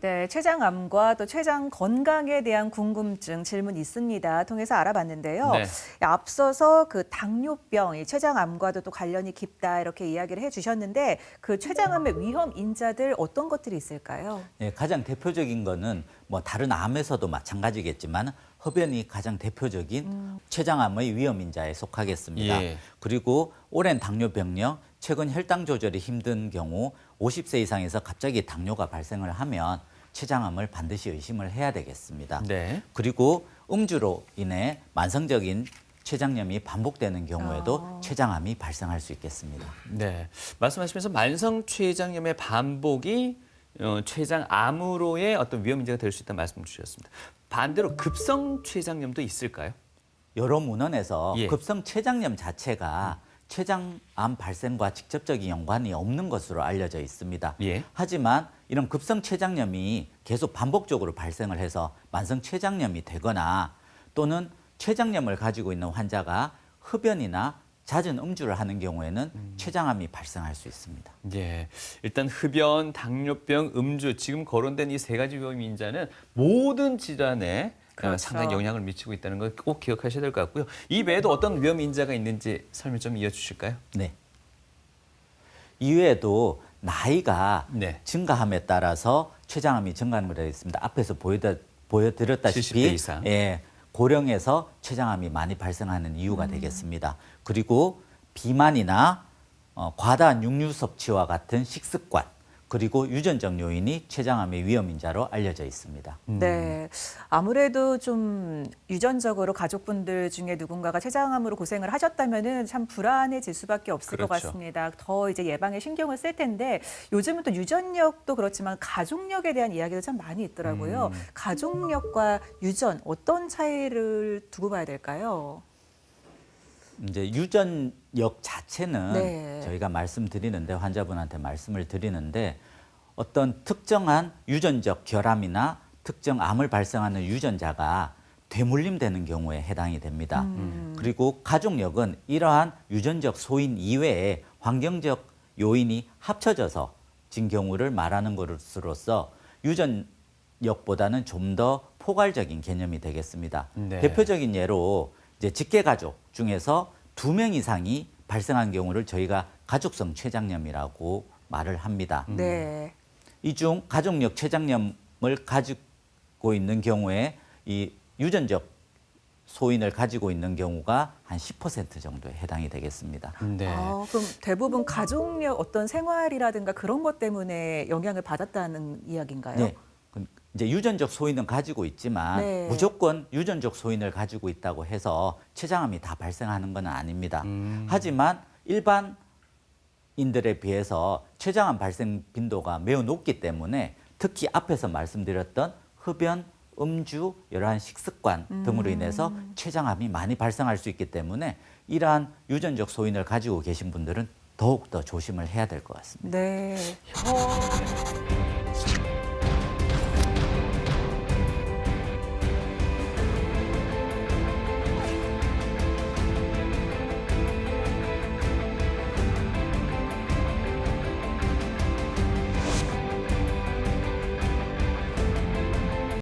네, 췌장암과 또 췌장 건강에 대한 궁금증 질문 있습니다. 통해서 알아봤는데요. 네. 앞서서 그 당뇨병, 이 췌장암과도 또 관련이 깊다 이렇게 이야기를 해주셨는데 그 췌장암의 위험 인자들 어떤 것들이 있을까요? 예, 가장 대표적인 거는 뭐 다른 암에서도 마찬가지겠지만 흡연이 가장 대표적인 췌장암의 위험 인자에 속하겠습니다. 예. 그리고 오랜 당뇨병력, 최근 혈당 조절이 힘든 경우 50세 이상에서 갑자기 당뇨가 발생을 하면 췌장암을 반드시 의심을 해야 되겠습니다. 네. 그리고 음주로 인해 만성적인 췌장염이 반복되는 경우에도 췌장암이 발생할 수 있겠습니다. 네. 말씀하시면서 만성 췌장염의 반복이 췌장암으로의 어떤 위험 인자가 될 수 있다는 말씀 주셨습니다. 반대로 급성 췌장염도 있을까요? 여러 문헌에서 예. 급성 췌장염 자체가 췌장암 발생과 직접적인 연관이 없는 것으로 알려져 있습니다. 예. 하지만 이런 급성 췌장염이 계속 반복적으로 발생을 해서 만성 췌장염이 되거나 또는 췌장염을 가지고 있는 환자가 흡연이나 잦은 음주를 하는 경우에는 췌장암이 발생할 수 있습니다. 예. 일단 흡연, 당뇨병, 음주 지금 거론된 이 세 가지 위험 인자는 모든 질환에 그렇죠. 상당히 영향을 미치고 있다는 걸 꼭 기억하셔야 될 것 같고요. 이 외에도 어떤 위험 인자가 있는지 설명 좀 이어주실까요? 네. 이외에도 나이가 네. 증가함에 따라서 췌장암이 증가하는 것이 있습니다. 앞에서 70대 보여드렸다시피 이상. 예, 고령에서 췌장암이 많이 발생하는 이유가 되겠습니다. 그리고 비만이나 과다한 육류 섭취와 같은 식습관 그리고 유전적 요인이 췌장암의 위험 인자로 알려져 있습니다. 네, 아무래도 좀 유전적으로 가족분들 중에 누군가가 췌장암으로 고생을 하셨다면은 참 불안해질 수밖에 없을 것 그렇죠. 같습니다. 더 이제 예방에 신경을 쓸 텐데 요즘은 또 유전력도 그렇지만 가족력에 대한 이야기도 참 많이 있더라고요. 가족력과 유전 어떤 차이를 두고 봐야 될까요? 이제 유전력 자체는 네. 저희가 말씀드리는데 환자분한테 말씀을 드리는데 어떤 특정한 유전적 결함이나 특정 암을 발생하는 유전자가 되물림되는 경우에 해당이 됩니다. 그리고 가족력은 이러한 유전적 소인 이외에 환경적 요인이 합쳐져서 진 경우를 말하는 것으로서 유전력보다는 좀 더 포괄적인 개념이 되겠습니다. 네. 대표적인 예로 이제 직계 가족 중에서 2명 이상이 발생한 경우를 저희가 가족성 췌장염이라고 말을 합니다. 네. 이 중 가족력 췌장염을 가지고 있는 경우에 이 유전적 소인을 가지고 있는 경우가 한 10% 정도에 해당이 되겠습니다. 네. 그럼 대부분 가족력 어떤 생활이라든가 그런 것 때문에 영향을 받았다는 이야기인가요? 네. 이제 유전적 소인은 가지고 있지만 네. 무조건 유전적 소인을 가지고 있다고 해서 췌장암이 다 발생하는 건 아닙니다. 하지만 일반인들에 비해서 췌장암 발생 빈도가 매우 높기 때문에 특히 앞에서 말씀드렸던 흡연, 음주, 여러한 식습관 등으로 인해서 췌장암이 많이 발생할 수 있기 때문에 이러한 유전적 소인을 가지고 계신 분들은 더욱더 조심을 해야 될 것 같습니다. 네.